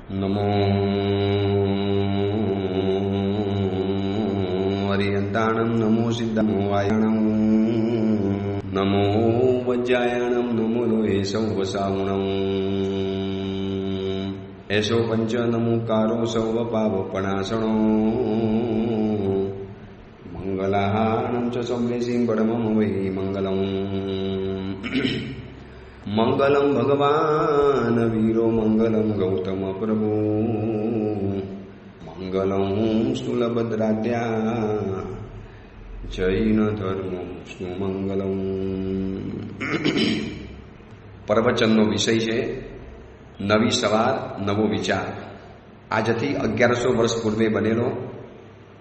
નમો હરિયંતાણમ નમો સિદ્ધાણમ વાયણમ નમો વજ્જાયણમ નમો લોહેશૌ વસાવણમ એસો પંચ નમોકારો સૌ પાવપણાસણો મંગલાહારણમ ચ સૌમ્યસિંહ પડમમ વૈ મંગલમ મંગલમ ભગવાન વીરો મંગલમ ગૌતમ પ્રભુ મંગલમ સ્થૂલભદ્રાઢ્યા જૈન ધર્મ વિષ્ણુ મંગલમ. પ્રવચનનો વિષય છે નવી સવાર નવો વિચાર. આજથી 1100 વર્ષ પૂર્વે બનેલો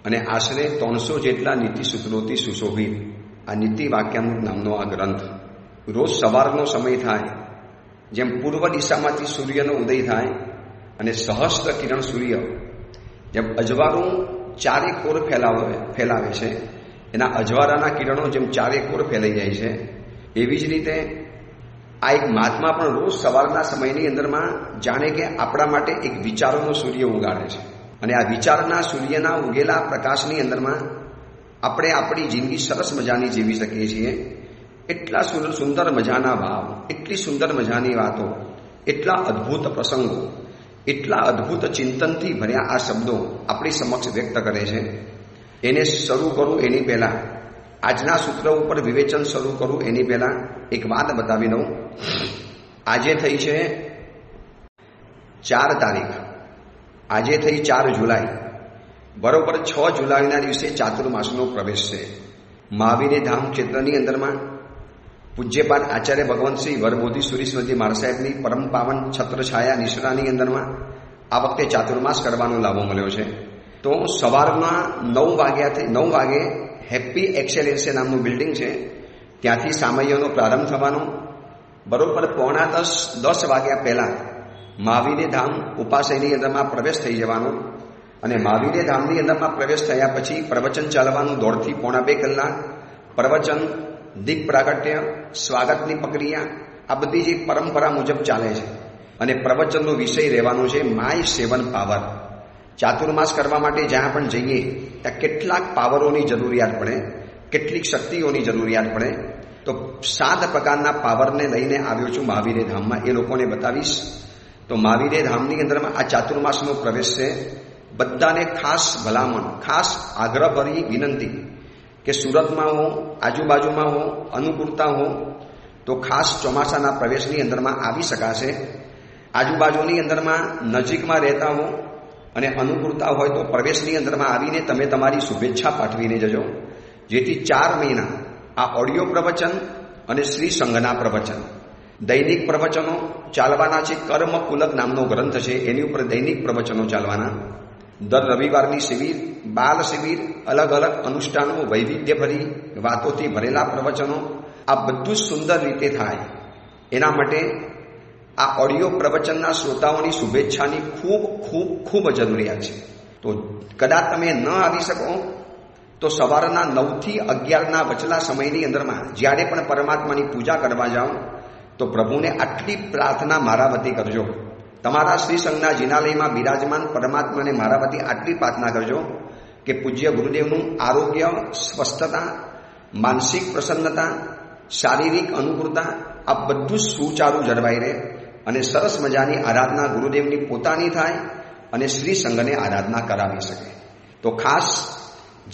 અને આશરે 300 જેટલા નીતિસૂત્રોથી સુશોભિત આ નીતિ વાક્યામૃત નામનો આ ગ્રંથ રોજ સવારનો સમય થાય, જેમ પૂર્વ દિશામાંથી સૂર્યનો ઉદય થાય અને સહસ્ત્ર કિરણ સૂર્ય જેમ અજવાળું ચારે કોર ફેલાવે છે, એના અજવાળાના કિરણો જેમ ચારે કોર ફેલાઈ જાય છે, એવી જ રીતે આ એક મહાત્મા પણ રોજ સવારના સમયની અંદરમાં જાણે કે આપણા માટે એક વિચારોનો સૂર્ય ઉગાડે છે અને આ વિચારના સૂર્યના ઉગેલા પ્રકાશની અંદરમાં આપણે આપણી જિંદગી સરસ મજાની જીવી શકીએ છીએ. એટલા સુંદર મજાના ભાવ, એટલી સુંદર મજાની વાતો, એટલા અદ્ભુત પ્રસંગો, એટલા અદ્ભુત ચિંતનથી ભર્યા આ શબ્દો આપણી સમક્ષ વ્યક્ત કરે છે. એને શરૂ કરું એની પહેલાં, આજના સૂત્ર ઉપર વિવેચન શરૂ કરું એની પહેલાં એક વાત બતાવી દઉં. આજે થઈ છે 4 તારીખ, આજે થઈ 4 જુલાઈ, બરોબર 6 જુલાઈના દિવસે ચાતુર્માસનો પ્રવેશ છે. મહાવીર ધામ ક્ષેત્રની અંદરમાં પૂજ્યપાદ આચાર્ય ભગવંત શ્રી વરબોધિ સુરીશ્વરજી મહારાજ સાહેબની પરમ પાવન છત્રછાયા નિશ્રાની અંદરમાં આ વખતે ચાતુર્માસ કરવાનો લાભો મળ્યો છે. તો સવારના 9 વાગે હેપી એક્સેલન્સ નામનું બિલ્ડિંગ છે, ત્યાંથી સામૈયાનો પ્રારંભ થવાનો. બરોબર 9:45-10 વાગ્યા પહેલાં મહાવીર ધામ ઉપાશયની અંદરમાં પ્રવેશ થઈ જવાનો અને મહાવીર ધામની અંદરમાં પ્રવેશ થયા પછી પ્રવચન ચાલવાનું 1.5 થી 2 કલાક. પ્રવચન, દીપ પ્રાગટ્ય, સ્વાગતની પ્રક્રિયા, આ બધી જે પરંપરા મુજબ ચાલે છે અને પ્રવચનનો વિષય રહેવાનો છે માય 7 પાવર. ચાતુર્માસ કરવા માટે જ્યાં પણ જઈએ ત્યાં કેટલાક પાવરોની જરૂરિયાત પડે, કેટલીક શક્તિઓની જરૂરિયાત પડે. તો 7 પ્રકારના પાવરને લઈને આવ્યો છું મહાવીર ધામમાં, એ લોકોને બતાવીશ. તો મહાવીર ધામની અંદરમાં આ ચાતુર્માસનો પ્રવેશ છે. બધાને ખાસ ભલામણ, ખાસ આગ્રહભરી વિનંતી કે સુરતમાં હો, આજુબાજુમાં હો, અનુકૂળતા હો તો ખાસ ચોમાસાના પ્રવેશની અંદરમાં આવી શકાશે. આજુબાજુની અંદરમાં નજીકમાં રહેતા હો અને અનુકૂળતા હોય તો પ્રવેશની અંદરમાં આવીને તમે તમારી શુભેચ્છા પાઠવીને જજો, જેથી 4 મહિના આ ઓડિયો પ્રવચન અને શ્રી સંઘના પ્રવચન, દૈનિક પ્રવચનો ચાલવાના છે. કર્મકુલક નામનો ગ્રંથ છે, એની ઉપર દૈનિક પ્રવચનો ચાલવાના. દર રવિવારની શિબિર, બાલ શિબિર, અલગ અલગ અનુષ્ઠાનો, વૈવિધ્યભરી વાતોથી ભરેલા પ્રવચનો, આ બધું સુંદર રીતે થાય એના માટે આ ઓડિયો પ્રવચનના શ્રોતાઓની શુભેચ્છાની ખૂબ ખૂબ ખૂબ જરૂરિયાત છે. તો કદાચ તમે ન આવી શકો તો સવારના 9 થી 11ના વચલા સમયની અંદરમાં જ્યારે પણ પરમાત્માની પૂજા કરવા જાઓ તો પ્રભુને આટલી પ્રાર્થના મારા વતી કરજો. તમારા શ્રી સંઘના જિનાલયમાં બિરાજમાન પરમાત્માને મારા વતી આટલી પ્રાર્થના કરજો કે પૂજ્ય ગુરુદેવનું આરોગ્ય, સ્વસ્થતા, માનસિક પ્રસન્નતા, શારીરિક અનુકૂળતા આ બધું સુચારું જળવાઈ રહે અને સરસ મજાની આરાધના ગુરુદેવની પોતાની થાય અને શ્રી સંઘને આરાધના કરાવી શકે. તો ખાસ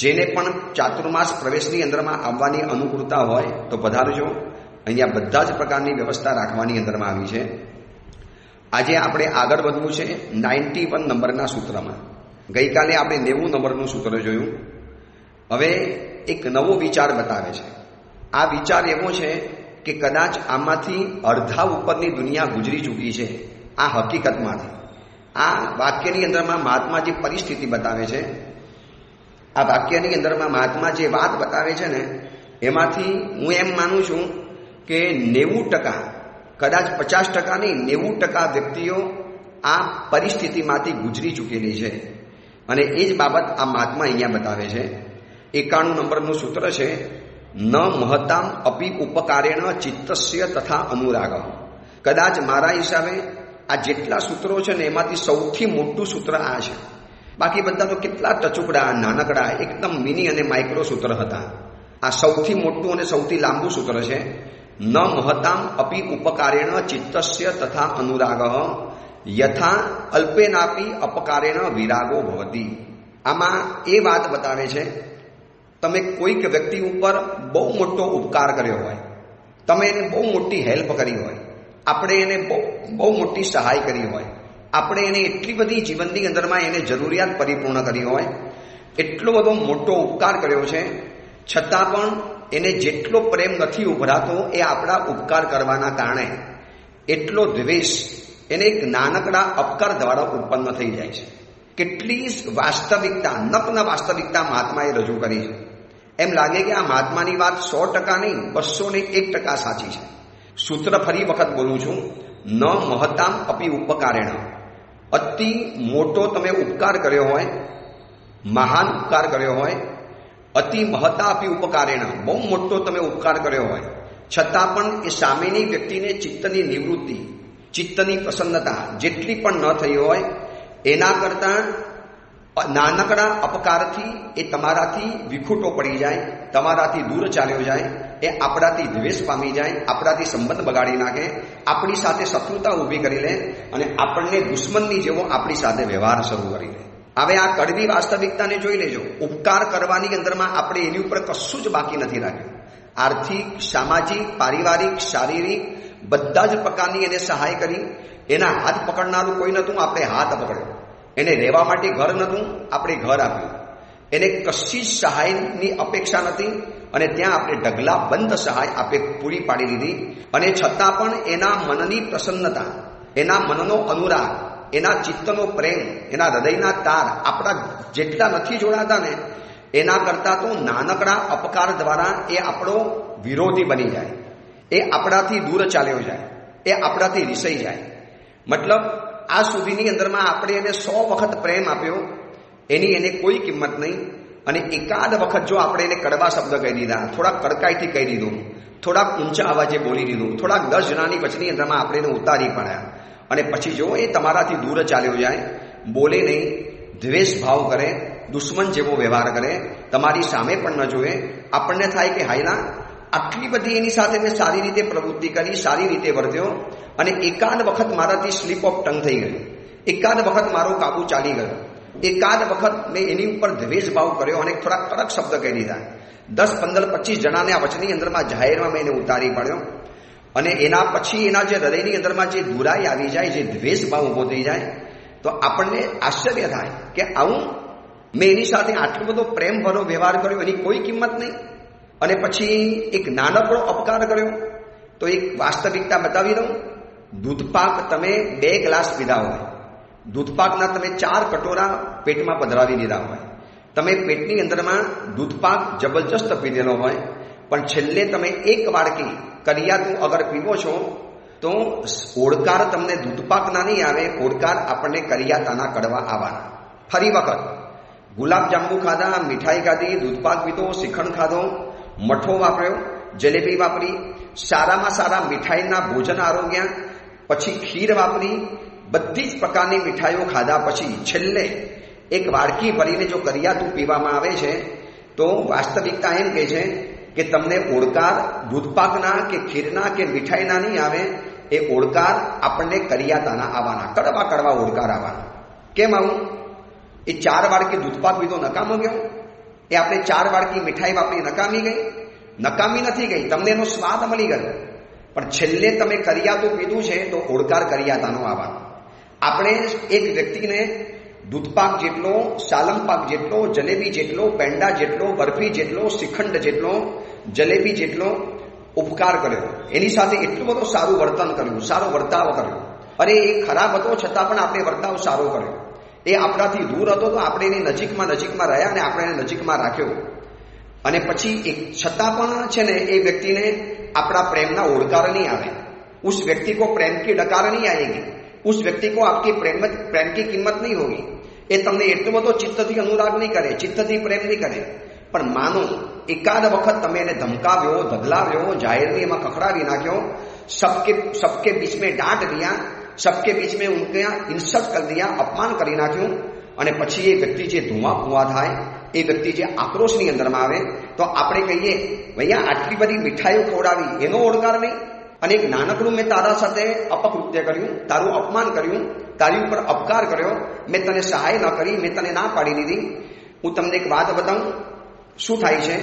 જેને પણ ચાતુર્માસ પ્રવેશની અંદરમાં આવવાની અનુકૂળતા હોય તો પધારજો. અહીંયા બધા જ પ્રકારની વ્યવસ્થા રાખવાની અંદરમાં આવી છે. આજે આપણે આગળ વધવું છે 91 નંબરના સૂત્રમાં. ગઈકાલે આપણે 90 નંબરનું સૂત્ર જોયું. હવે એક નવો વિચાર બતાવે છે. આ વિચાર એવો છે કે કદાચ આમાંથી અડધા ઉપરની દુનિયા ગુજરી ચૂકી છે આ હકીકતમાંથી. આ વાક્યની અંદરમાં મહાત્મા જે પરિસ્થિતિ બતાવે છે, આ વાક્યની અંદરમાં મહાત્મા જે વાત બતાવે છે ને, એમાંથી હું એમ માનું છું કે 90%, કદાચ 50% નહીં, 90% વ્યક્તિઓ આ પરિસ્થિતિમાંથી ગુજરી ચૂકેલી છે અને એ જ બાબત આ મહાત્મા અહીંયા બતાવે છે. 91 નંબરનું સૂત્ર છે ન મહતામ અપી ઉપકારેણ ચિત્તસ્ય તથા અનુરાગ. કદાચ મારા હિસાબે આ જેટલા સૂત્રો છે ને એમાંથી સૌથી મોટું સૂત્ર આ છે. બાકી બધા તો કેટલા ટચુકડા, નાનકડા, એકદમ મિની અને માઇક્રો સૂત્ર હતા. આ સૌથી મોટું અને સૌથી લાંબુ સૂત્ર છે. ન મહતામ અપી ઉપકારેણ ચિત્તસ્ય તથા અનુરાગ યથા અલ્પેનાપી અપકારેણ વિરાગો ભવતી. આમાં એ વાત બતાવે છે, તમે કોઈક વ્યક્તિ ઉપર બહુ મોટો ઉપકાર કર્યો હોય, તમે એને બહુ મોટી હેલ્પ કરી હોય, આપણે એને બહુ મોટી સહાય કરી હોય, આપણે એને એટલી બધી જીવનની અંદરમાં એને જરૂરિયાત પરિપૂર્ણ કરી હોય, એટલો બધો મોટો ઉપકાર કર્યો છે, છતાં પણ એને જેટલો પ્રેમ નથી ઉભરાતો એ આપણા ઉપકાર કરવાના કારણે એટલો દ્વેષ એને એક નાનકડા અપકાર દ્વારા ઉત્પન્ન થઈ જાય છે. કેટલી વાસ્તવિકતા, નગ્ન વાસ્તવિકતા મહાત્માએ રજૂ કરી છે. એમ લાગે કે આ મહાત્માની વાત 100% નહીં, 201% સાચી છે. સૂત્ર ફરી વખત બોલું છું. ન મહતામ અપી ઉપકારેણ. અતિ મોટો તમે ઉપકાર કર્યો હોય, મહાન ઉપકાર કર્યો હોય, અતિ મહતા અપી ઉપકારેણ, બહુ મોટો તમે ઉપકાર કર્યો હોય, છતાં પણ એ સામેની વ્યક્તિને ચિત્તની નિવૃત્તિ, ચિત્તની પ્રસન્નતા જેટલી પણ ન થઈ હોય, એના કરતાં નાનકડા અપકારથી એ તમારાથી વિખૂટો પડી જાય, તમારાથી દૂર ચાલ્યો જાય, એ આપણાથી દ્વેષ પામી જાય, આપણાથી સંબંધ બગાડી નાખે, આપણી સાથે શત્રુતા ઊભી કરી લે અને આપણને દુશ્મનની જેવો આપણી સાથે વ્યવહાર શરૂ કરી લે. હવે આ કડવી વાસ્તવિકતાને જોઈ લેજો. ઉપકાર કરવાની અંદરમાં આપણે એની ઉપર કશું જ બાકી નથી રાખ્યું. આર્થિક, સામાજિક, પારિવારિક, શારીરિક બધા જ પ્રકારની એને સહાય કરી. એના હાથ પકડનારું કોઈ નહોતું, આપણે હાથ પકડ્યો. એને રહેવા માટે ઘર નહોતું, આપણે ઘર આપ્યું. એને કશી જ સહાયની અપેક્ષા નથી અને ત્યાં આપણે ઢગલા બંધ સહાય આપણે પૂરી પાડી દીધી. અને છતાં પણ એના મનની પ્રસન્નતા, એના મનનો અનુરાગ, એના ચિત્તનો પ્રેમ, એના હૃદયના તાર આપણા જેટલા નથી જોડાતા ને એના કરતાં તો નાનકડા અપકાર દ્વારા એ આપણો વિરોધી બની જાય, એ આપણાથી દૂર ચાલ્યો જાય, એ આપણાથી રિસાઈ જાય. મતલબ આ સુધીની અંદરમાં આપણે એને 100 વખત પ્રેમ આપ્યો, એની એને કોઈ કિંમત નહીં. અને એકાદ વખત જો આપણે એને કડવા શબ્દ કહી દીધા, થોડાક કડકાઈથી કહી દીધું, થોડાક ઊંચા અવાજે બોલી દીધું, થોડાક 10 જણાની વચની અંદરમાં આપણે એને ઉતારી પડ્યા અને પછી જો એ તમારાથી દૂર ચાલ્યો જાય, બોલે નહીં, દ્વેષ ભાવ કરે, દુશ્મન જેવો વ્યવહાર કરે, તમારી સામે પણ ન જોવે, આપણને થાય કે હાયલા આટલી બધી એની સાથે મેં સારી રીતે પ્રવૃત્તિ કરી, સારી રીતે વર્ત્યો અને એકાદ વખત મારાથી સ્લીપ ઓફ ટંગ થઈ ગયું, એકાદ વખત મારો કાબુ ચાલી ગયો, એકાદ વખત મેં એની ઉપર દ્વેષ ભાવ કર્યો અને થોડા કડક શબ્દ કહી દીધા. 10, 15, 25 જણાને આ વચની અંદરમાં જાહેરમાં મેં એને ઉતારી પાડ્યો અને એના પછી એના જે હૃદયની અંદરમાં જે દુરાઈ આવી જાય, જે દ્વેષ ભાવ ઊભો થઈ જાય, તો આપણને આશ્ચર્ય થાય કે આવું મેં એની સાથે આટલો બધો પ્રેમભરો વ્યવહાર કર્યો, એની કોઈ કિંમત નહીં, અને પછી એક નાનકડો અપકાર કર્યો. તો એક વાસ્તવિકતા બતાવી દઉં. દૂધપાક તમે 2 ગ્લાસ પીધા હોય, દૂધપાકના તમે 4 કટોરા પેટમાં પધરાવી દીધા હોય, તમે પેટની અંદરમાં દૂધપાક જબરજસ્ત પીધેલો હોય, પણ છેલ્લે તમે 1 વાડકી કરિયાતું અગર પીવો છો તો ઓડકાર તમને દૂધપાકના નહીં આવે, ઓડકાર આપણને કરિયાતાના કડવા આવવાના. ફરી વખત ગુલાબજાંબુ ખાધા, મીઠાઈ ખાધી, દૂધપાક પીધો, શ્રીખંડ ખાધો, મઠો વાપર્યો, જલેબી વાપરી, સારામાં સારા મીઠાઈના ભોજન આરોગ્યા, પછી ખીર વાપરી, બધી જ પ્રકારની મીઠાઈઓ ખાધા પછી છેલ્લે 1 વાડકી ભરીને જો કરિયાતું પીવામાં આવે છે તો વાસ્તવિકતા એમ કહે છે કે તમને ઓડકાર દૂધપાકના કે ખીરના કે મીઠાઈના નહીં આવે, એ ઓડકાર આપણને કરિયાતાના આવવાના, કડવા કડવા ઓડકાર આવવાના. કેમ આવું? એ 4 વાડકી દૂધપાક પીધો નકામો ગયો, એ આપણે 4 વાડકી મીઠાઈ વાપરી નકામી ગઈ? નકામી નથી ગઈ, તમને એનો સ્વાદ મળી ગયો, પણ છેલ્લે તમે કરિયાતું પીધું છે તો ઓડકાર કરિયાતાનો આવવાનો. આપણે એક વ્યક્તિને દૂધપાક જેટલો, સાલમપાક જેટલો, જલેબી જેટલો, પેંડા જેટલો, બરફી જેટલો, શ્રીખંડ જેટલો, જલેબી જેટલો ઉપકાર કર્યો, એની સાથે એટલું બધું સારું વર્તન કર્યું, સારો વર્તાવ કર્યો. અરે એ ખરાબ હતો છતાં પણ આપણે વર્તાવ સારો કર્યો. એ આપણાથી દૂર હતો તો આપણે એની નજીકમાં રહ્યા અને આપણે એને નજીકમાં રાખ્યો. અને પછી છતાં પણ છે ને એ વ્યક્તિને આપણા પ્રેમના ઓડકાર નહીં આવે. उस व्यक्ति को प्रेम की डकार नहीं आएगी, उस व्यक्ति को आपकी प्रेम की किंमत नहीं होगी. એ તમને એટલો બધો ચિત્તથી અનુરાગ નહીં કરે, ચિત્તથી પ્રેમ નહીં કરે. પણ માનો એકાદ વખત તમે એને ધમકાવ્યો, ધગલાવ્યો, જાહેરની એમાં ખખડાવી નાખ્યો, सबके बीच में डांट दिया सबके बीच में उनके इंसल्ट कर दिया, अपमान કરી નાખ્યું. અને પછી એ વ્યક્તિ જે ધુઆ થાય, એ વ્યક્તિ જે આક્રોશની અંદરમાં આવે, તો આપણે કહીએ ભૈયા આટલી બધી મીઠાઈઓ ખવડાવી એનો ઓળકાર નહીં, અને એક નાનકડું મેં તારા સાથે અપકૃત્ય કર્યું, તારું અપમાન કર્યું, તારી ઉપર અપકાર કર્યો, મેં તને સહાય ન કરી, મેં તને ના પાડી દીધી. હું તમને એક વાત બતાવું. શું થાય છે,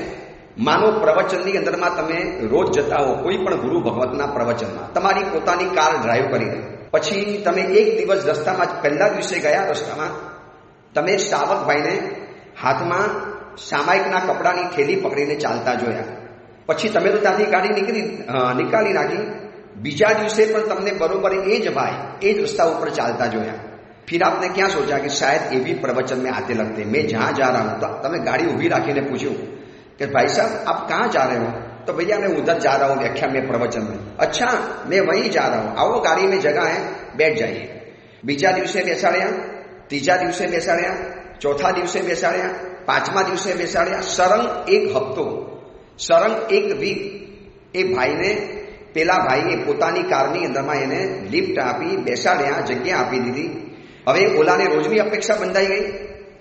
માનો પ્રવચનની અંદરમાં તમે રોજ જતા હો કોઈ પણ ગુરુ ભગવતના પ્રવચનમાં, તમારી પોતાની કાર ડ્રાઈવ કરીને, પછી તમે એક દિવસ રસ્તામાં, પહેલા દિવસે ગયા રસ્તામાં તમે શ્રાવકભાઈને હાથમાં સામાયિકના કપડાની થેલી પકડીને ચાલતા જોયા. પછી તમે તો ત્યાંથી ગાડી નીકાળી નાખી. બીજા દિવસે પણ તમને બરોબર એ જ ભાઈ એ જ રસ્તા ઉપર ચાલતા જોયા. फिर आपने क्या सोचा कि शायद ये भी प्रवचन में आते लगते, मैं जहां जा रहा हूं, तो તમે ગાડી ઉભી રાખીને પૂછ્યું कि भाई साहब आप कहाँ जा रहे हो? तो भैया मैं उधर जा रहा हूँ व्याख्या में, प्रवचन में. अच्छा, मैं वहीं जा रहा हूँ, आओ गाड़ी में जगह है, बैठ जाइए. બીજા દિવસે બેસાડ્યા, ત્રીજા દિવસે બેસાડ્યા, ચોથા દિવસે બેસાડ્યા, પાંચમા દિવસે બેસાડ્યા. સરંગ એક હપ્તો, સરંગ એક વીક એ ભાઈને, પેલા ભાઈએ પોતાની કારની અંદરમાં એને લિફ્ટ આપી, બેસાડ્યા, જગ્યા આપી દીધી. હવે ઓલાને રોજની અપેક્ષા બંધાઈ ગઈ.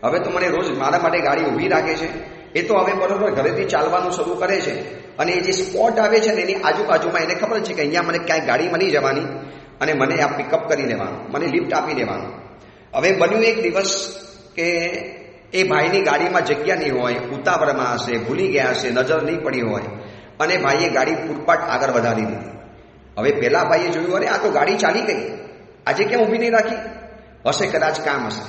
હવે તો મને રોજ મારા માટે ગાડી ઊભી રાખે છે. એ તો હવે બરોબર ઘરેથી ચાલવાનું શરૂ કરે છે, અને એ જે સ્પોટ આવે છે ને એની આજુબાજુમાં એને ખબર છે કે અહીંયા મને ક્યાંય ગાડી મળી જવાની અને મને આ પિકઅપ કરી લેવાનું, મને લિફ્ટ આપી દેવાનું. હવે બન્યું એક દિવસ કે એ ભાઈની ગાડીમાં જગ્યા નહીં હોય, ઉતાવળમાં હશે, ભૂલી ગયા હશે, નજર નહીં પડી હોય, અને ભાઈએ ગાડી પૂરપાટ આગળ વધારી દીધી. હવે પેલા ભાઈએ જોયું, અરે આ તો ગાડી ચાલી ગઈ, આજે કેમ ઊભી નહીં રાખી? હશે કદાચ કામ હશે.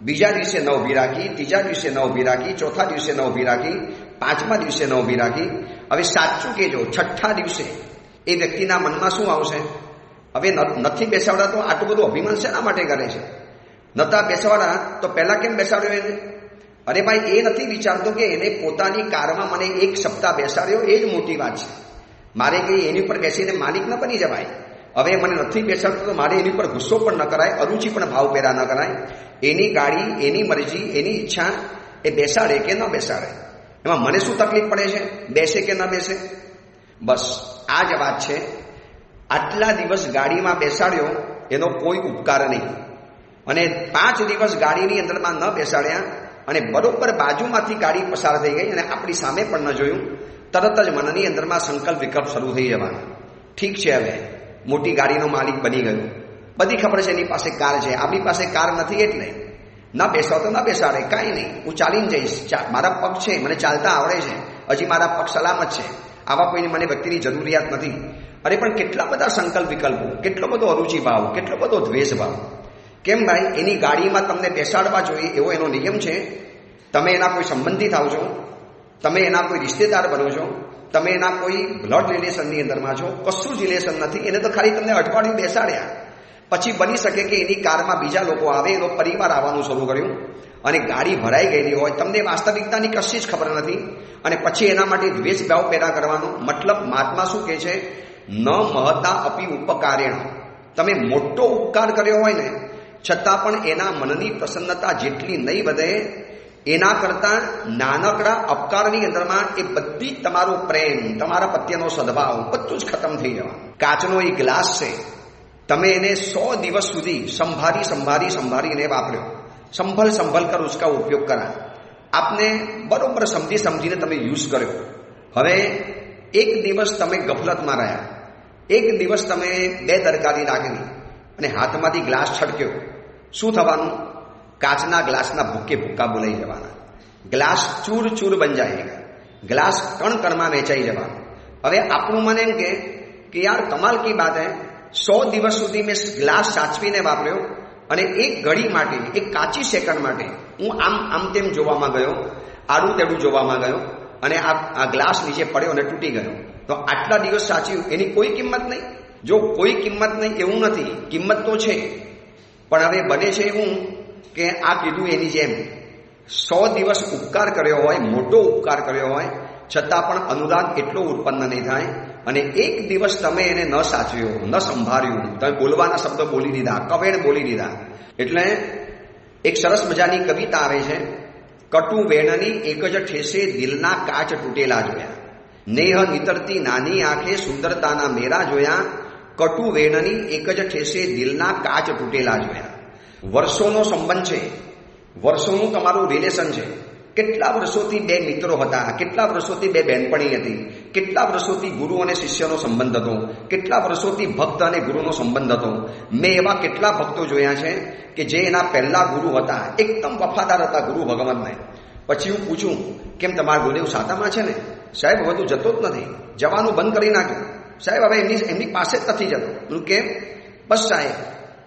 બીજા દિવસે ન ઊભી રાખી, ત્રીજા દિવસે ન ઊભી રાખી, ચોથા દિવસે ન ઊભી રાખી, પાંચમા દિવસે ન ઊભી રાખી. હવે સાચું કહેજો, છઠ્ઠા દિવસે એ વ્યક્તિના મનમાં શું આવશે? હવે નથી બેસાડતા તો આટલું બધું અભિમાન શેના માટે કરે છે? નતા બેસાડતા તો પહેલા કેમ બેસાડ્યો એને? અરે ભાઈ, એ નથી વિચારતો કે એને પોતાની કારમાં મને એક સપ્તાહ બેસાડ્યો એ જ મોટી વાત છે. મારે કંઈ એની ઉપર બેસીને માલિક ન બની જવાય. હવે મને નથી બેસાડતો તો મારે એની પર ગુસ્સો પણ ન કરાય, અરુચિ પણ ભાવ પેરા ન કરાય. એની ગાડી, એની મરજી, એની ઈચ્છા, એ બેસાડે કે ન બેસાડે, એમાં મને શું તકલીફ પડે છે? બેસે કે ન બેસે? બસ આ જ વાત છે. આટલા દિવસ ગાડીમાં બેસાડ્યો એનો કોઈ ઉપકાર નહીં, અને 5 દિવસ ગાડીની અંદરમાં ન બેસાડ્યા, અને બરોબર બાજુમાંથી ગાડી પસાર થઈ ગઈ અને આપણી સામે પણ ન જોયું, તરત જ મનની અંદરમાં સંકલ્પ વિકલ્પ શરૂ થઈ જવાનો. ઠીક છે, હવે મોટી ગાડીનો માલિક બની ગયો, બધી ખબર છે એની પાસે કાર છે, આપણી પાસે કાર નથી, એટલે ન બેસાડો તો ન બેસાડે, કાંઈ નહીં, હું ચાલીને જઈશ, મારા પગ છે, મને ચાલતા આવડે છે, હજી મારા પગ સલામત છે, આવા કોઈને મને વ્યક્તિની જરૂરિયાત નથી. અરે પણ કેટલા બધા સંકલ્પ વિકલ્પો, કેટલો બધો અરુચિ ભાવ, કેટલો બધો દ્વેષ ભાવ. કેમ ભાઈ? એની ગાડીમાં તમને બેસાડવા જોઈએ એવો એનો નિયમ છે. તમે એના કોઈ સંબંધી થાવ છો, તમે એના કોઈ રિશ્તેદાર બનો છો, તમે એના કોઈ બ્લડ રિલેશનની અંદરમાં છો, કશું જ રિલેશન નથી. એને તો ખાલી તમને અઠવાડિયું બેસાડ્યા, પછી બની શકે કે એની કારમાં બીજા લોકો આવે, એનો પરિવાર આવવાનું શરૂ કર્યું, અને ગાડી ભરાઈ ગયેલી હોય, તમને વાસ્તવિકતાની કશી જ ખબર નથી, અને પછી એના માટે દ્વેષ ભાવ પેદા કરવાનો. મતલબ મહાત્મા શું કહે છે? ન મહતા અપી ઉપકારેણ. તમે મોટો ઉપકાર કર્યો હોય ને, છતાં પણ એના મનની પ્રસન્નતા જેટલી નહીં વધે, એના કરતા નાનકડા અપકારની અંદરમાં એ બધી તમારો પ્રેમ, તમારા પ્રત્યેનો સદભાવ બધું જ ખતમ થઈ જવાનું. કાચનો એ ગ્લાસ છે, તમે એને 100 દિવસ સુધી સંભાળીને વાપર્યો, સંભલ કર ઉસકા ઉપયોગ કરા, આપને બરોબર સમજીને તમે યુઝ કર્યો. હવે એક દિવસ તમે ગફલતમાં રહ્યા, એક દિવસ તમે બેદરકારી રાખી અને હાથમાંથી ગ્લાસ છટક્યો, શું થવાનું? કાચના ગ્લાસના ભૂક્કા બોલાઈ જવાના, ગ્લાસ ચૂર બન જાયગા, ગ્લાસ કણમાં વેચાઈ જવાનો. હવે આપણું મને એમ કે યાર કમાલ કી બાત હે, 100 દિવસ સુધી મેં ગ્લાસ સાચવીને વાપર્યો, અને એક ઘડી માટે, એક કાચી સેકન્ડ માટે હું આમ તેમ જોવામાં ગયો, આડું તેડું જોવામાં ગયો, અને આ ગ્લાસ નીચે પડ્યો અને તૂટી ગયો. તો આટલા દિવસ સાચ્યું, એની કોઈ કિંમત નહીં. જો કોઈ કિંમત નહીં એવું નથી, કિંમત તો છે, પણ હવે બને છે એવું કે આ કીધું એની જેમ 100 દિવસ ઉપકાર કર્યો હોય, મોટો ઉપકાર કર્યો હોય, છતાં પણ અનુરાગ એટલો ઉત્પન્ન નહીં થાય, અને એક દિવસ તમે એને ન સાચવ્યો, ન સંભાળ્યું, તમે બોલવાના શબ્દો બોલી દીધા, કવેણ બોલી દીધા. એટલે એક સરસ મજાની કવિતા આવે છે, કટુ વેણની એક જ ઠેસે દિલના કાચ તૂટેલા જોયા, નેહ નીતરતી નાની આંખે સુંદરતાના મેરા જોયા, કટુ વેણની એક જ ઠેસે દિલના કાચ તૂટેલા જોયા. વર્ષોનો સંબંધ છે, વર્ષોનું તમારું રિલેશન છે. કેટલા વર્ષોથી બે મિત્રો હતા, કેટલા વર્ષોથી બે બહેનપણી હતી, કેટલા વર્ષોથી ગુરુ અને શિષ્યનો સંબંધ હતો, કેટલા વર્ષોથી ભક્ત અને ગુરુનો સંબંધ હતો. મેં એવા કેટલા ભક્તો જોયા છે કે જે એના પહેલા ગુરુ હતા, એકદમ વફાદાર હતા ગુરુ ભગવાનને. પછી હું પૂછું, કેમ તમારા ગુરુદેવ સાતામાં છે ને? સાહેબ વધુ જતો જ નથી, જવાનું બંધ કરી નાખ્યું. સાહેબ હવે એમની પાસે જ નથી જતો. તું કેમ? બસ સાહેબ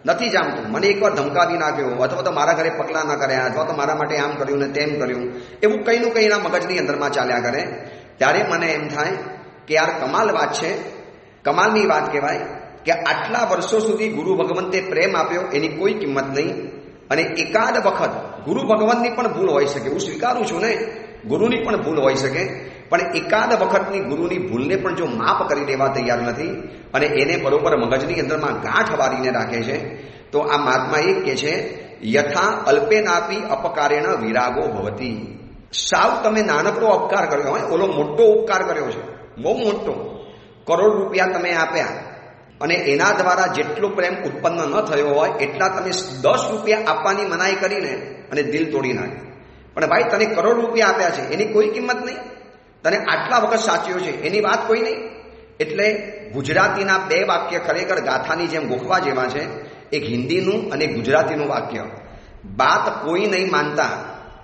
નથી જામતું, મને એકવાર ધમકાવી નાખ્યો, અથવા તો મારા ઘરે પગલાં ન કર્યા, અથવા તો મારા માટે આમ કર્યું ને તેમ કર્યું, એવું કંઈનું કંઈ એના મગજની અંદરમાં ચાલ્યા કરે. ત્યારે મને એમ થાય કે યાર કમાલ વાત છે, કમાલની વાત કહેવાય કે આટલા વર્ષો સુધી ગુરુ ભગવંતે પ્રેમ આપ્યો, એની કોઈ કિંમત નહીં. અને એકાદ વખત ગુરુ ભગવાનની પણ ભૂલ હોઈ શકે, હું સ્વીકારું છું ને, ગુરુની પણ ભૂલ હોઈ શકે, પણ એકાદ વખતની ગુરુની ભૂલને પણ જો માફ કરી દેવા તૈયાર નથી અને એને બરોબર મગજની અંદરમાં ગાંઠ વારીને રાખે છે, તો આ મહાત્મા એક કહે છે, યથા અલ્પેનાપી અપકારેણ વિરાગો ભવતી. સાવ તમે નાનકડો અપકાર કર્યો હોય, ઓલો મોટો ઉપકાર કર્યો છે, બહુ મોટો, કરોડ રૂપિયા તમે આપ્યા અને એના દ્વારા જેટલો પ્રેમ ઉત્પન્ન ન થયો હોય એટલા તમે 10 રૂપિયા આપવાની મનાઈ કરીને અને દિલ તોડી નાખે. પણ ભાઈ તને કરોડ રૂપિયા આપ્યા છે, એની કોઈ કિંમત નહીં, તને આટલા વખત સાચ્યો છે, એની વાત કોઈ નહીં. એટલે ગુજરાતીના બે વાક્ય ખરેખર ગાથાની જેમ ગોખવા જેવા છે. એક હિન્દીનું અને ગુજરાતીનું વાક્ય. બાત કોઈ નહીં માનતા,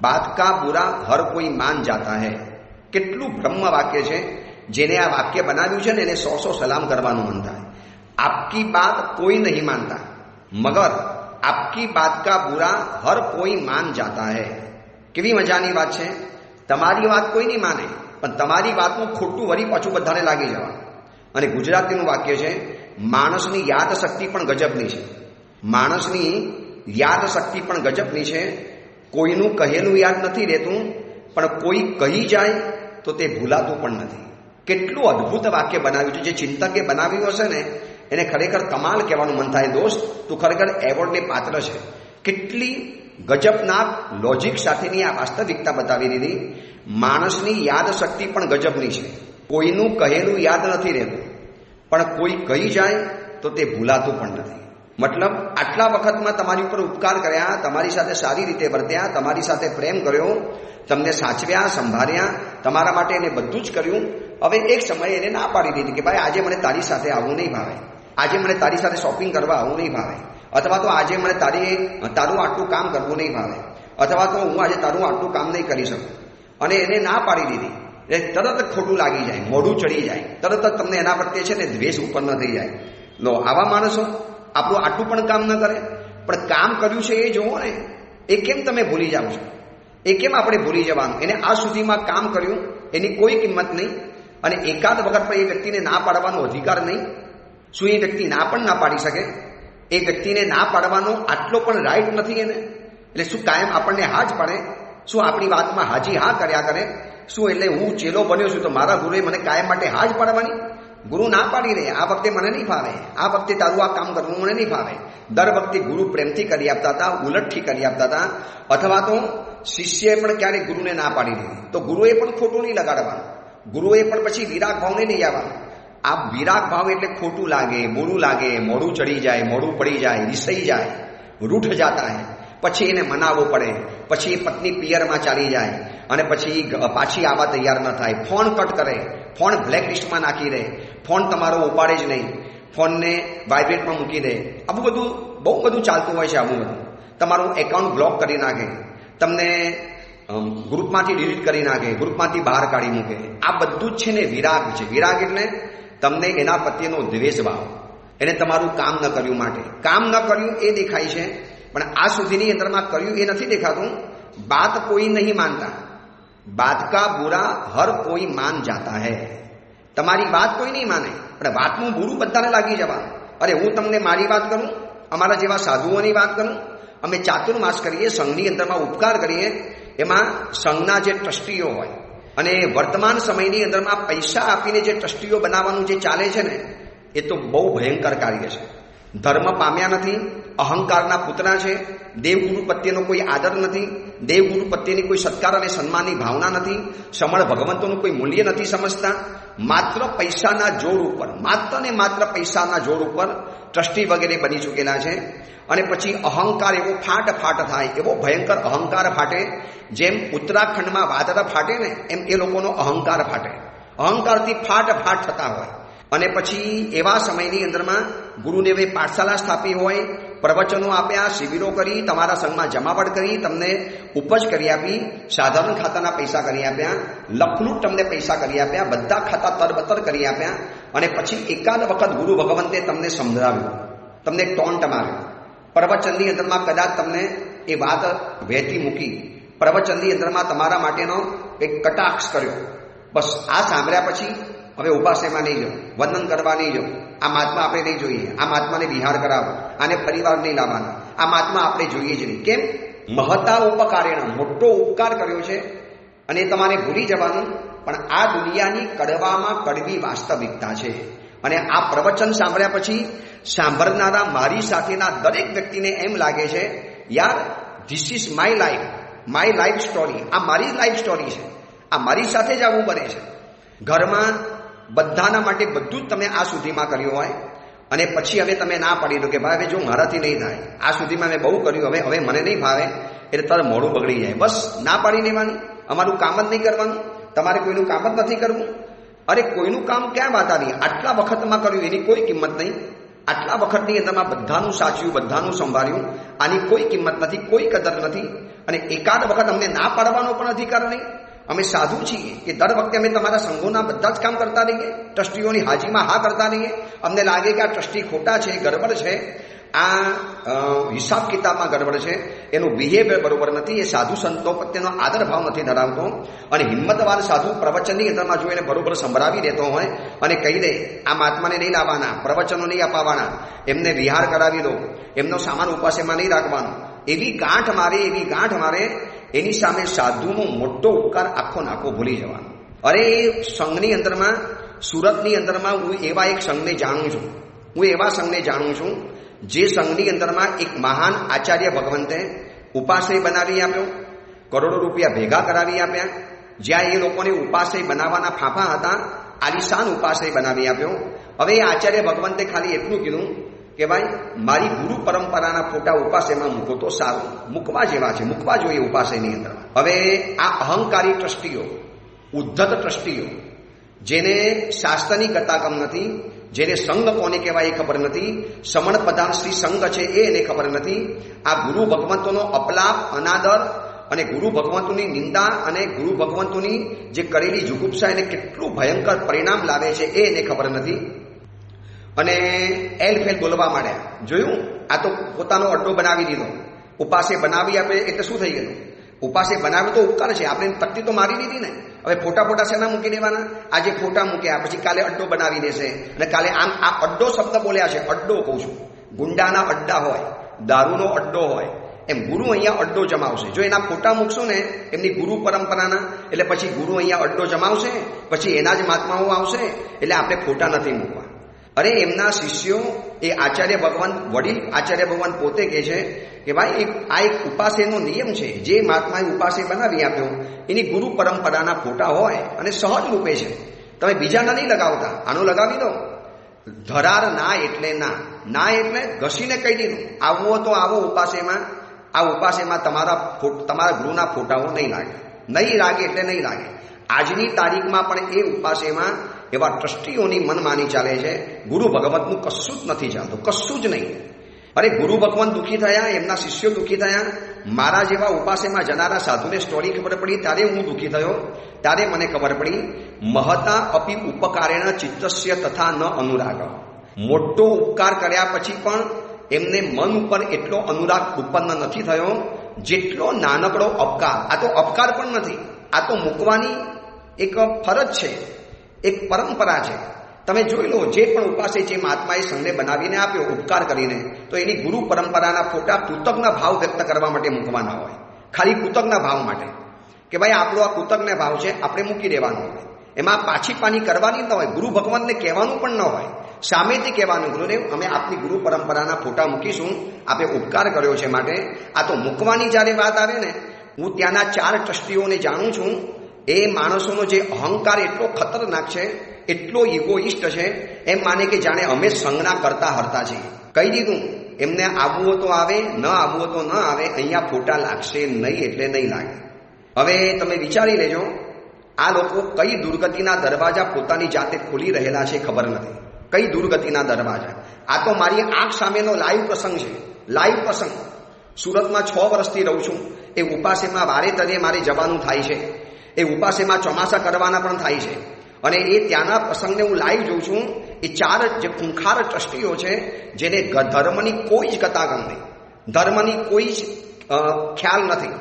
બાત કા બુરા હર કોઈ માન જાતા હૈ. કેટલું બ્રહ્મ વાક્ય છે. જેને આ વાક્ય બનાવ્યું છે ને એને 100 સલામ કરવાનું મન થાય. આપકી બાત કોઈ નહીં માનતા મગર આપકી બાત કા બુરા હર કોઈ માન જાતા હૈ. કેવી મજાની વાત છે. તમારી વાત કોઈ નહીં માને, પણ તમારી વાતનું ખોટું વળી પાછું બધાને લાગી જવા. અને ગુજરાતીનું વાક્ય છે, માણસની યાદ શક્તિ પણ ગજબની છે. માણસની યાદ શક્તિ પણ ગજબની છે. કોઈનું કહેલું યાદ નથી રહેતું, પણ કોઈ કહી જાય તો તે ભૂલાતું પણ નથી. કેટલું અદ્ભુત વાક્ય બનાવ્યું છે. જે ચિંતકે બનાવ્યું હશે ને એને ખરેખર કમાલ કહેવાનું મન થાય. દોસ્ત, તું ખરેખર એવોર્ડને પાત્ર છે. કેટલી ગજબના લોજિક સાથેની આ વાસ્તવિકતા બતાવી દીધી. માણસની યાદ શક્તિ પણ ગજબની છે. કોઈનું કહેલું યાદ નથી રહેતું, પણ કોઈ કહી જાય તો તે ભૂલાતું પણ નથી. મતલબ આટલા વખતમાં તમારી ઉપર ઉપકાર કર્યા, તમારી સાથે સારી રીતે વર્ત્યા, તમારી સાથે પ્રેમ કર્યો, તમને સાચવ્યા, સંભાળ્યા, તમારા માટે એને બધું જ કર્યું. હવે એક સમયે એને ના પાડી દીધી કે ભાઈ આજે મને તારી સાથે આવવું નહીં ભાવે, આજે મને તારી સાથે શોપિંગ કરવા આવવું નહીં ભાવે, અથવા તો આજે મને તારું આટલું કામ કરવું નહીં ભાવે, અથવા તો હું આજે તારું આટલું કામ નહીં કરી શકું. અને એને ના પાડી દીધી એટલે તરત જ ખોટું લાગી જાય, મોઢું ચડી જાય, તરત જ તમને એના પ્રત્યે છે ને દ્વેષ ઉત્પન્ન થઈ જાય. લો, આવા માણસો આપણું આટલું પણ કામ ન કરે, પણ કામ કર્યું છે એ જોવો ને, એ કેમ તમે ભૂલી જાઓ છો? એ કેમ આપણે ભૂલી જવાનું? એને આ સુધીમાં કામ કર્યું, એની કોઈ કિંમત નહીં. અને એકાદ વખત પણ એ વ્યક્તિને ના પાડવાનો અધિકાર નહીં. શું એ વ્યક્તિ ના પણ ના પાડી શકે? એ વ્યક્તિને ના પાડવાનો આટલો પણ રાઈટ નથી એને? એટલે શું કાયમ આપણને હા જ પાડે? શું આપણી વાતમાં હાજી હા કર્યા કરે? શું એટલે હું ચેલો બન્યો છું તો મારા ગુરુએ મને કાયમ માટે હા જ પાડવાની? ગુરુ ના પાડી દે, આ વખતે મને નહીં ફાવે, આ વખતે તારું આ કામ કરવું મને નહીં ફાવે. દર વખતે ગુરુ પ્રેમથી કરી આપતા હતા, ઉલટથી કરી આપતા હતા. અથવા તો શિષ્યએ પણ ક્યારેક ગુરુને ના પાડી દીધી તો ગુરુએ પણ ખોટું નહીં લગાડવાનું, ગુરુએ પણ પછી વિરાગ ભાવને નહીં આવવાનું. આ વિરાગ ભાવ એટલે ખોટું લાગે, બુરું લાગે, મોઢું ચડી જાય, મોઢું પડી જાય, રિસાઈ જાય, રૂઠ જાતા હે. પછી એને મનાવવો પડે, પછી એ પત્ની પિયરમાં ચાલી જાય અને પછી પાછી આવવા તૈયાર ન થાય, ફોન કટ કરે, ફોન બ્લેકલિસ્ટમાં નાખી દે, ફોન તમારો ઉપાડે જ નહીં, ફોનને વાઇબ્રેટમાં મૂકી દે. આવું બધું બહુ બધું ચાલતું હોય છે. આવું બધું તમારું એકાઉન્ટ બ્લોક કરી નાખે, તમને ગ્રુપમાંથી ડિલીટ કરી નાખે, ગ્રુપમાંથી બહાર કાઢી મૂકે. આ બધું જ છે ને વિરાગ છે. વિરાગ એટલે તમને એના પ્રત્યેનો દ્વેષ ભાવ, એને તમારું કામ ન કર્યું માટે. કામ ન કર્યું એ દેખાય છે, પણ આ સુધીની અંદરમાં કર્યું એ નથી દેખાતું. બાત કોઈ નહીં માનતા, બાત કા બુરા હર કોઈ માન જાતા હૈ. તમારી વાત કોઈ નહીં માને, પણ વાતનું બુરું બધાને લાગી જવાનું. અરે હું તમને મારી વાત કરું, અમારા જેવા સાધુઓની વાત કરું, અમે ચાતુર્માસ કરીએ, સંઘની અંદરમાં ઉપકાર કરીએ, એમાં સંઘના જે ટ્રસ્ટીઓ હોય અને વર્તમાન સમયની અંદરમાં પૈસા આપીને જે ટ્રસ્ટીઓ બનાવવાનું જે ચાલે છે ને, એ તો બહુ ભયંકર કાર્ય છે. ધર્મ પામ્યા નથી, અહંકારના પુતળા છે, દેવગુરુ પ્રત્યેનો કોઈ આદર નથી, દેવગુરુ પ્રત્યેની કોઈ સત્કાર અને સન્માનની ભાવના નથી, સમળ ભગવંતોનું કોઈ મૂલ્ય નથી સમજતા. માત્ર પૈસાના જોર ઉપર, માત્ર ને માત્ર પૈસાના જોર ઉપર ટ્રસ્ટી વગેરે બની ચૂકેલા છે. અને પછી અહંકાર એવો ફાટ થાય, એવો ભયંકર અહંકાર ફાટે, જેમ ઉત્તરાખંડમાં વાદળ ફાટે ને એમ એ લોકોનો અહંકાર ફાટે, અહંકારથી ફાટ થતા હોય. અને પછી એવા સમયની અંદરમાં ગુરુદેવે પાઠશાળા સ્થાપી હોય, પ્રવચનો આપ્યા, શિબિરો કરી, તમારા સંઘમાં જમાવટ કરી, તમને ઉપજ કરી આપી, સાધારણ ખાતાના પૈસા કરી આપ્યા, લખલૂટ તમને પૈસા કરી આપ્યા, બધા ખાતા તરબતર કરી આપ્યા. અને પછી એકાદ વખત ગુરુ ભગવંતે તમને સમજાવ્યું, તમને ટોન્ટ માર્યો, પ્રવચનની અંદરમાં કદાચ તમને એ વાત વહેતી મૂકી, પ્રવચનની અંદરમાં તમારા માટેનો એક કટાક્ષ કર્યો. બસ આ સાંભળ્યા પછી હવે ઉપાસનામાં નહીં જાઓ, વંદન કરવા નહીં જાઓ, આ મહાત્મા આપણે નહીં જોઈએ, આ મહાત્માને વિહાર કરાવો, આને ફરીવાર નહીં લાવવાનો, આ મહાત્મા આપણે જોઈએ જ નહીં. કેમ? મહતા ઉપકારેણ, મોટો ઉપકાર કર્યો છે અને તમારે ભૂલી જવાનું. પણ આ દુનિયાની કડવામાં કડવી વાસ્તવિકતા છે. અને આ પ્રવચન સાંભળ્યા પછી સાંભળનારા મારી સાથેના દરેક વ્યક્તિને એમ લાગે છે, યાર this is my life story, આ મારી લાઈફ સ્ટોરી છે, આ મારી સાથે જ આવું બને છે. ઘરમાં બધાના માટે બધું જ તમે આ સુધીમાં કર્યું હોય અને પછી હવે તમે ના પાડી દો કે ભાઈ હવે જો મારાથી નહીં થાય, આ સુધીમાં મેં બહુ કર્યું, હવે મને નહીં ભાવે, એટલે તારે મોડું બગડી જાય. બસ ના પાડી દેવાની, અમારું કામ જ નહીં કરવાનું, તમારે કોઈનું કામ જ નથી કરવું. અરે કોઈનું કામ ક્યાં વાત આવી, આટલા વખતમાં કર્યું એની કોઈ કિંમત નહીં, આટલા વખતની અંદરમાં બધાનું સાચવ્યું, બધાનું સંભાળ્યું, આની કોઈ કિંમત નથી, કોઈ કદર નથી. અને એકાદ વખત અમને ના પાડવાનો પણ અધિકાર નહીં. અમે સાધુ છીએ કે દર વખતે અમે તમારા સંઘોના બધા જ કામ કરતા રહીએ, ટ્રસ્ટીઓની હાજીમાં હા કરતા રહીએ. અમને લાગે કે આ ટ્રસ્ટી ખોટા છે, ગડબડ છે, આ હિસાબ કિતાબમાં ગડબડ છે, એનું બિહેવિયર બરોબર નથી, એ સાધુ સંતો પ્રત્યેનો આદર ભાવ નથી ધરાવતો. અને હિંમતવાન સાધુ પ્રવચનની અંદરમાં જો એને બરોબર સંભળાવી દેતો હોય અને કહી દે આ મહાત્માને નહીં લાવવાના, પ્રવચનો નહીં અપાવવાના, એમને વિહાર કરાવી દો, એમનો સામાન ઉપાસેમાં નહીં રાખવાનો, એવી ગાંઠ મારે એની સામે સાધુનો મોટો ઉપકાર આખો નાખો ભૂલી જવાનો. અરે સંઘની અંદરમાં, સુરતની અંદરમાં હું એવા એક સંઘને જાણું છું, જે સંઘની અંદરમાં એક મહાન આચાર્ય ભગવંતે ઉપાશ્રય બનાવી આપ્યો, કરોડો રૂપિયા ભેગા કરાવી આપ્યા. જ્યાં એ લોકોને ઉપાશ્રય બનાવવાના ફાંફા હતા, આલિશાન ઉપાશ્રય બનાવી આપ્યો. હવે એ આચાર્ય ભગવંતે ખાલી એટલું કીધું કે ભાઈ મારી ગુરુ પરંપરાના ફોટા ઉપાશ્રયમાં મૂકો તો સારું, મૂકવા જેવા છે, મૂકવા જોઈએ ઉપાશ્રયની અંદર. હવે આ અહંકારી ટ્રસ્ટીઓ, ઉદ્ધત ટ્રસ્ટીઓ, જેને શાસ્ત્રની ગતાગમ નથી, જેને સંઘ કોને કહેવાય એ ખબર નથી, સમણ પ્રધાન શ્રી સંઘ છે એને ખબર નથી, આ ગુરુ ભગવંતોનો અપલાપ, અનાદર અને ગુરુ ભગવંતોની નિંદા અને ગુરુ ભગવંતોની જે કરેલી જુગુપ્સા એને કેટલું ભયંકર પરિણામ લાવે છે એને ખબર નથી. અને એલફેલ બોલવા માંડ્યા. જોયું, આ તો પોતાનો અડ્ડો બનાવી દીધો. ઉપાસે બનાવી આપે એટલે શું થઈ ગયું? ઉપાસે બનાવે તો ઉપકાર છે, આપણે તકતી તો મારી દીધી ને. હવે ફોટા શેના મૂકી દેવાના? આજે ફોટા મૂક્યા, પછી કાલે અડ્ડો બનાવી દેશે, અને કાલે આમ આ અડ્ડો શબ્દ બોલ્યા છે, અડ્ડો કહું છું, ગુંડાના અડ્ડા હોય, દારૂનો અડ્ડો હોય, એમ ગુરુ અહીંયા અડ્ડો જમાવશે. જો એના ફોટા મૂકશો ને એમની ગુરુ પરંપરાના, એટલે પછી ગુરુ અહીંયા અડ્ડો જમાવશે, પછી એના જ મહાત્માઓ આવશે, એટલે આપણે ફોટા નથી મૂકવા. અરે એમના શિષ્યો, એ આચાર્ય ભગવાન, વડીલ આચાર્ય ભગવાન પોતે કહે છે કે ભાઈ આ એક ઉપાસેનો નિયમ છે, જે મહાત્માએ ઉપાસે બનાવી આપ્યો એની ગુરુ પરંપરાના ફોટા હોય અને સહજ રૂપે છે, તમે બીજાના નહીં લગાવતા, આનો લગાવી દો. ધરાર ના એટલે ના એટલે ઘસીને કહી દીધું, આવો તો આવો ઉપાસેમાં, આ ઉપાસેમાં તમારા ગુરુના ફોટાઓ નહીં લાગે એટલે નહીં લાગે. આજની તારીખમાં પણ એ ઉપાસેમાં એવા ટ્રસ્ટીઓની મનમાની ચાલે છે. ગુરુ ભગવંતનું કશું જ નથી ચાલતું, કશું જ નહીં. અરે ગુરુ ભગવાન દુઃખી થયા, એમના શિષ્યો દુઃખી થયા, મારા જેવા ઉપાસેમાં જનારા સાધુને સ્ટોરી ખબર પડી, ત્યારે હું દુઃખી થયો. ત્યારે મને ખબર પડી, મહતા અપી ઉપકારેણ ચિત્તસ્ય તથા ન અનુરાગ. મોટો ઉપકાર કર્યા પછી પણ એમને મન ઉપર એટલો અનુરાગ ઉત્પન્ન નથી થયો જેટલો નાનકડો અપકાર. આ તો અપકાર પણ નથી, આ તો મૂકવાની એક ફરજ છે, એક પરંપરા છે. તમે જોઈ લો, જે પણ ઉપાસે જે મહાત્માએ સંઘને બનાવીને આપ્યો ઉપકાર કરીને, તો એની ગુરુ પરંપરાના ફોટા કૃતજ્ઞ ભાવ વ્યક્ત કરવા માટે મૂકવાના હોય, ખાલી કૃતજ્ઞ ભાવ માટે કે ભાઈ આપણો આ કૃતજ્ઞ ભાવ છે, આપણે મૂકી દેવાનો હોય. એમાં પાછી પાની કરવાની ન હોય, ગુરુ ભગવાનને કહેવાનું પણ ન હોય, સામેથી કહેવાનું, ગુરુદેવ અમે આપની ગુરુ પરંપરાના ફોટા મૂકીશું, આપે ઉપકાર કર્યો છે માટે. આ તો મૂકવાની જ્યારે વાત આવે ને, હું ત્યાંના 4 ટ્રસ્ટીઓને જાણું છું. એ માણસોનો જે અહંકાર એટલો ખતરનાક છે, એટલો ઇગોઇસ્ટ છે, એમ માને કે જાણે અમે સંઘના કરતા હરતા છીએ. કહી દીધું, એમને આવવું હોય તો આવે, ન આવવું હોય તો ન આવે, અહીંયા ફોટા લાગશે નહીં એટલે નહીં લાગે. હવે તમે વિચારી લેજો, આ લોકો કઈ દુર્ગતિના દરવાજા પોતાની જાતે ખોલી રહેલા છે ખબર નથી. કઈ દુર્ગતિના દરવાજા? આ તો મારી આંખ સામેનો લાઈવ પ્રસંગ છે. લાઈવ પ્રસંગ. સુરતમાં 6 વર્ષથી રહું છું. એ ઉપાસેમાં વારે તરે મારે જવાનું થાય છે. એ ઉપાસેમાં ચોમાસા કરવાના પણ થાય છે. અને એ ત્યાંના પ્રસંગને હું લાઈવ જોઉં છું. એ 4 જે ખૂંખાર ટ્રસ્ટીઓ છે, જેને ધર્મની કોઈ જ કતાગમ નહીં, ધર્મની કોઈ જ ખ્યાલ નથી,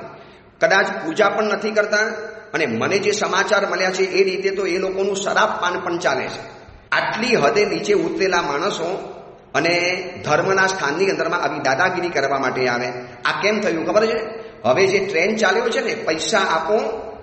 કદાચ પૂજા પણ નથી કરતા. અને મને જે સમાચાર મળ્યા છે એ રીતે તો એ લોકોનું શરાબ પાન પણ ચાલે છે. આટલી હદે નીચે ઉતરેલા માણસો અને ધર્મના સ્થાનની અંદરમાં આવી દાદાગીરી કરવા માટે આવે. આ કેમ થયું ખબર છે? હવે જે ટ્રેન્ડ ચાલ્યો છે ને, પૈસા આપો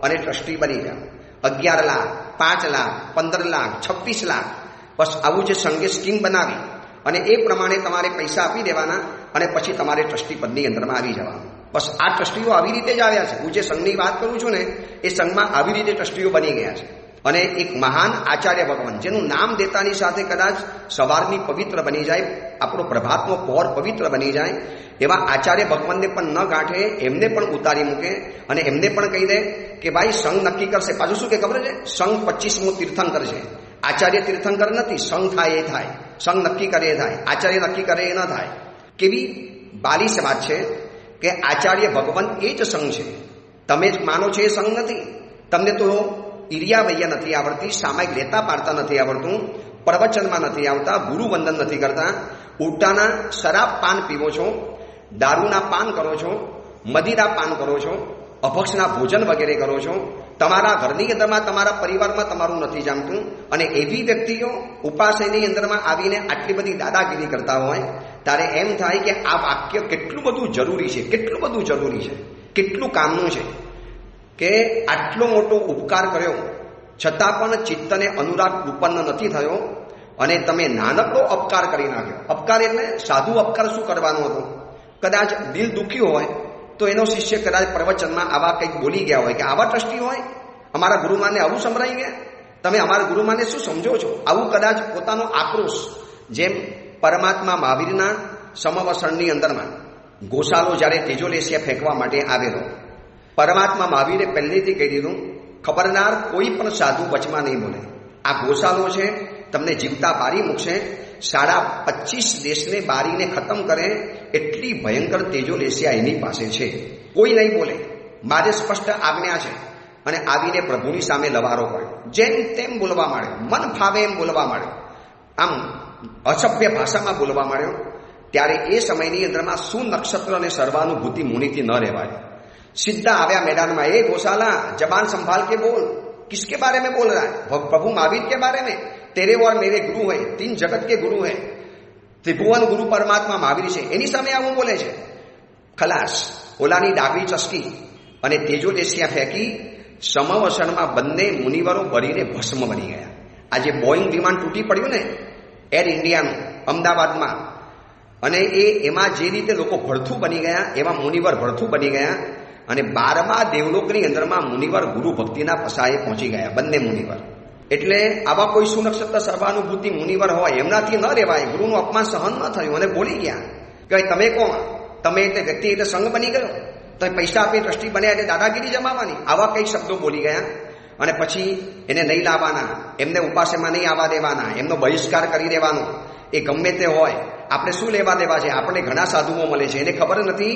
અને ટ્રસ્ટી બની જાઓ. 11 લાખ, 5 લાખ, 15 લાખ, 26 લાખ, બસ આવું જે સંઘે સ્કીમ બનાવી અને એ પ્રમાણે તમારે પૈસા આપી દેવાના અને પછી તમારે ટ્રસ્ટી પદની અંદરમાં આવી જવાનું. બસ આ ટ્રસ્ટીઓ આવી રીતે જ આવ્યા છે. હું જે સંઘની વાત કરું છું ને, એ સંઘમાં આવી રીતે ટ્રસ્ટીઓ બની ગયા છે. અને એક મહાન આચાર્ય ભગવાન, જેનું નામ દેતાની સાથે કદાચ સવારની પવિત્ર બની જાય, આપણો પ્રભાતનો પહોર પવિત્ર બની જાય, એવા આચાર્ય ભગવાનને પણ ન ગાંઠે, એમને પણ ઉતારી મૂકે અને એમને પણ કહી દે કે ભાઈ સંઘ નક્કી કરશે. પાછું શું કે ખબર છે? સંઘ 25મો તીર્થંકર છે. આચાર્ય તીર્થંકર નથી. સંઘ થાય એ થાય, સંઘ નક્કી કરે એ થાય, આચાર્ય નક્કી કરે એ ન થાય. કેવી બાલિશ વાત છે કે આચાર્ય ભગવાન એ જ સંઘ છે. તમે જ માનો છો એ સંઘ નથી. તમને તો ઈરિયા વૈયા નથી આવડતી, સામાયિક લેતા પાડતા નથી આવડતું, પ્રવચનમાં નથી આવતા, ગુરુ વંદન નથી કરતા, ઉલટાના શરાબ પાન પીવો છો, દારૂના પાન કરો છો, મદિરા પાન કરો છો, અભક્ષના ભોજન વગેરે કરો છો. તમારા ઘરની અંદરમાં, તમારા પરિવારમાં તમારું નથી જામતું. અને એવી વ્યક્તિઓ ઉપાસની અંદરમાં આવીને આટલી બધી દાદાગીરી કરતા હોય, ત્યારે એમ થાય કે આ વાક્ય કેટલું બધું જરૂરી છે, કેટલું બધું જરૂરી છે, કેટલું કામનું છે કે આટલો મોટો ઉપકાર કર્યો છતાં પણ ચિત્તને અનુરાગ ઉત્પન્ન નથી થયો અને તમે નાનકડો અપકાર કરી નાખ્યો. અપકાર એટલે સાધુ અપકાર શું કરવાનો હતો? કદાચ દિલ દુખ્યું હોય તો એનો શિષ્ય કદાચ પ્રવચનમાં આવા કંઈક બોલી ગયા હોય કે આવા ટ્રસ્ટી હોય, અમારા ગુરુમાને આવું સંભળાઈ ગયા, તમે અમારા ગુરુમાને શું સમજો છો? આવું કદાચ પોતાનો આક્રોશ, જેમ પરમાત્મા મહાવીરના સમવસણની અંદરમાં ગોશાલો જ્યારે તેજોલેસિયા ફેંકવા માટે આવેલો, પરમાત્મા મહાવીરે પહેલેથી કહી દીધું, ખબરદાર કોઈ પણ સાધુ વચમાં નહીં બોલે. આ ગોશાલો છે, તમને જીવતા બારી મૂકશે, 25 દેશને બારીને ખતમ કરે એટલી ભયંકર તેજોલેસિયા એની પાસે છે. કોઈ નહીં બોલે. મારે સ્પષ્ટ આજ્ઞા છે. અને આવીને પ્રભુની સામે લવારો પડ્યો, જેમ તેમ બોલવા માંડ્યો, મન ફાવે એમ બોલવા માંડ્યો, આમ અસભ્ય ભાષામાં બોલવા માંડ્યો. ત્યારે એ સમયની અંદરમાં શું નક્ષત્ર અને સર્વાનુભૂતિ મુનિથી ન રહેવાય. सीधा आया मैदान में, ए गौशाला जबान संभाल के बोल, किसके बारे में बोल रहा है? प्रभु महावीर के बारे में. तेरे और मेरे गुरु है, 3 जगत के गुरु है, त्रिभुवन गुरु परमात्मा महावीर છે, એની સામે આવું બોલે છે. ખલાસ. ઓલાની ડાબી ચસકી અને તેજોલેસિયા ફેંકી સમવસનમાં બંને મુનિવરો બળીને ભસ્મ બની ગયા. આજે બોઈંગ વિમાન તૂટી પડ્યું ને એર ઇન્ડિયાનું અમદાવાદમાં, અને એમાં જે રીતે લોકો ભડથું બની ગયા એવા મુનિવર ભડથું બની ગયા. અને 12મા દેવલોકની અંદરમાં મુનિવર ગુરુ ભક્તિના પસાએ પહોંચી ગયા, બંને મુનિવર. એટલે આવા કોઈ સુનક્ષત્ર સર્વાનુભૂતિ મુનિવર હોય એમનાથી ન રહેવાય. ગુરુનું અપમાન સહન ન થયું અને બોલી ગયા કે તમે કોણ? તમે એટલે વ્યક્તિ એટલે સંઘ બની ગયો, તમે પૈસા આપી ટ્રસ્ટી બન્યા એટલે દાદાગીરી જમાવાની, આવા કઈ શબ્દો બોલી ગયા. અને પછી એને નહીં લાવવાના, એમને ઉપાસેમાં નહીં આવવા દેવાના, એમનો બહિષ્કાર કરી દેવાનો. એ ગમે તે હોય, આપણે શું લેવા દેવા છે? આપણે ઘણા સાધુઓ મળે છે, એને ખબર નથી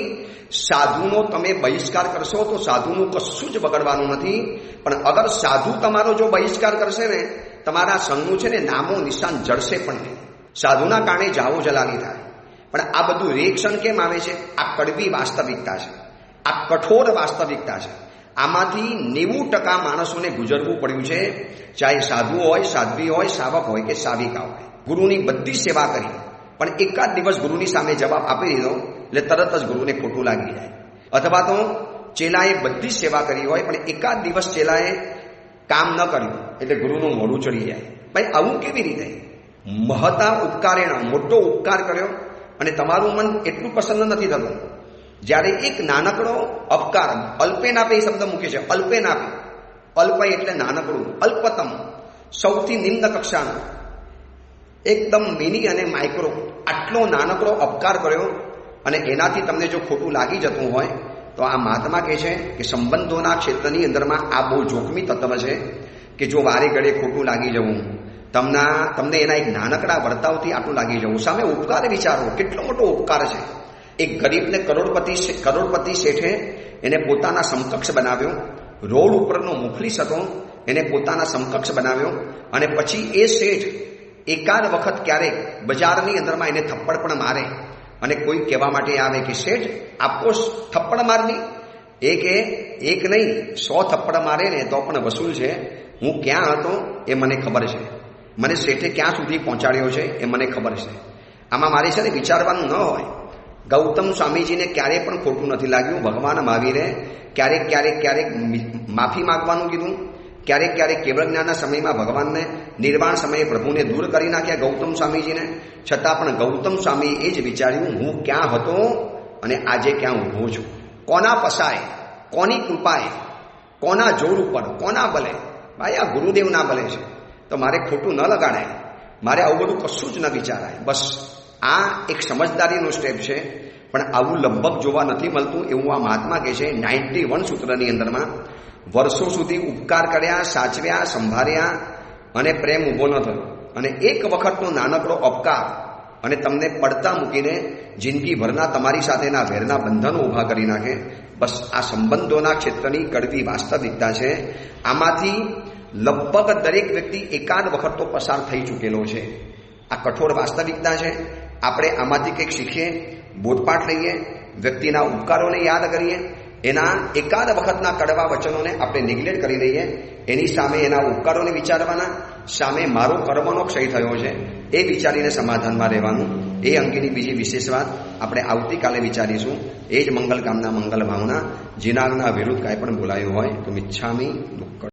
સાધુનો તમે બહિષ્કાર કરશો તો સાધુનું કશું જ બગડવાનું નથી. પણ અગર સાધુ તમારો જો બહિષ્કાર કરશે ને, તમારા સંઘનું છે ને નામો નિશાન જડશે પણ નહીં. સાધુના કારણે જાવો જલાલી થાય. પણ આ બધું રિએક્શન કેમ આવે છે? આ કડવી વાસ્તવિકતા છે, આ કઠોર વાસ્તવિકતા છે. આમાંથી 90% માણસોને ગુજરવું પડ્યું છે, ચાહે સાધુ હોય, સાધ્વી હોય, સાવક હોય કે સાવિકા હોય. ગુરુની બધી સેવા કરી પણ એકાદ દિવસ ગુરુની સામે જવાબ આપી દીધો એટલે તરત જ ગુરુને ખોટું લાગી જાય. અથવા તો ચેલાએ બધી સેવા કરી હોય પણ એકાદ દિવસ ચેલાએ કામ ન કર્યું એટલે ગુરુનું મોઢું ચડી જાય. ભાઈ આવું કેવી રીતે? મહતા ઉપકારેણ, મોટો ઉપકાર કર્યો અને તમારું મન એટલું પસંદ નથી થતું. જ્યારે એક નાનકડો અપકાર, અલ્પેનાપે એ શબ્દ મૂકે છે, અલ્પેનાપે, અલ્પ એટલે નાનકડું, અલ્પતમ, સૌથી નિમ્ન કક્ષાનો, એકદમ મિની અને માઇક્રો આટલો નાનકડો અપકાર કર્યો, અને એનાથી તમને જો ખોટું લાગી જતું હોય તો આ મહાત્મા કહે છે કે સંબંધોના ક્ષેત્રની અંદરમાં આ બહુ જોખમી તત્વ છે કે જો વારે ઘડે ખોટું લાગી જવું, તમને એના એક નાનકડા વર્તાવથી આટલું લાગી જવું. સામે ઉપકાર વિચારો, કેટલો મોટો ઉપકાર છે. એક ગરીબને કરોડપતિ શેઠે એને પોતાના સમકક્ષ બનાવ્યો, રોડ ઉપરનો મુખલીસ હતો એને પોતાના સમકક્ષ બનાવ્યો, અને પછી એ શેઠ એકાદ વખત ક્યારેક બજારની અંદરમાં એને થપ્પડ પણ મારે, અને કોઈ કહેવા માટે આવે કે શેઠ આપકો થપ્પડ મારની, એ કે એક નહીં 100 થપ્પડ મારે ને તો પણ વસૂલ છે. હું ક્યાં હતો એ મને ખબર છે, મને શેઠે ક્યાં સુધી પહોંચાડ્યો છે એ મને ખબર છે. આમાં મારે છે ને વિચારવાનું ન હોય. ગૌતમ સ્વામીજીને ક્યારેય પણ ખોટું નથી લાગ્યું. ભગવાન મહાવીરે ક્યારેક માફી માગવાનું કીધું, ક્યારેક કેવળ જ્ઞાનના સમયમાં ભગવાનને, નિર્વાણ સમયે પ્રભુને દૂર કરી નાખ્યા ગૌતમ સ્વામીજીને. છતાં પણ ગૌતમ સ્વામી એ જ વિચાર્યું, હું ક્યાં હતો અને આજે ક્યાં ઊભો છું, કોના પસાય, કોની કૃપાએ, કોના જોર ઉપર, કોના બલે. ભાઈ આ ગુરુદેવના બલે છે, તો મારે ખોટું ન લગાડાય, મારે આવું બધું કશું જ ન વિચારાય. બસ આ એક સમજદારીનું સ્ટેપ છે, પણ આવું લગભગ જોવા નથી મળતું એવું આ મહાત્મા કહે છે 91 સૂત્રની અંદરમાં. વર્ષો સુધી ઉપકાર કર્યા, સાચવ્યા, સંભાળ્યા, અને પ્રેમ ઊભો ન થયો, અને એક વખતનો નાનકડો અપકાર અને તમને પડતા મૂકીને જિંદગીભરના તમારી સાથેના વેરના બંધનો ઊભા કરી નાખે. બસ આ સંબંધોના ક્ષેત્રની કડવી વાસ્તવિકતા છે. આમાંથી લગભગ દરેક વ્યક્તિ એકાદ વખત તો પસાર થઈ ચૂકેલો છે. આ કઠોર વાસ્તવિકતા છે. આપણે આમાંથી કંઈક શીખીએ, બોધપાઠ લઈએ, વ્યક્તિના ઉપકારોને યાદ કરીએ, એના એકાદ વખતના કડવા વચનોને આપણે નિગ્લેક્ટ કરી દઈએ, એની સામે એના ઉપકારોને વિચારવાના, સામે મારો કર્મનો ક્ષય થયો છે એ વિચારીને સમાધાનમાં રહેવાનું. એ અંગેની બીજી વિશેષ વાત આપણે આવતીકાલે વિચારીશું. એ જ મંગલ કામના, મંગલ ભાવના. જીનાગના વિરુદ્ધ કાંઈ પણ બોલાયું હોય તો મિચ્છામી દુક્કડ.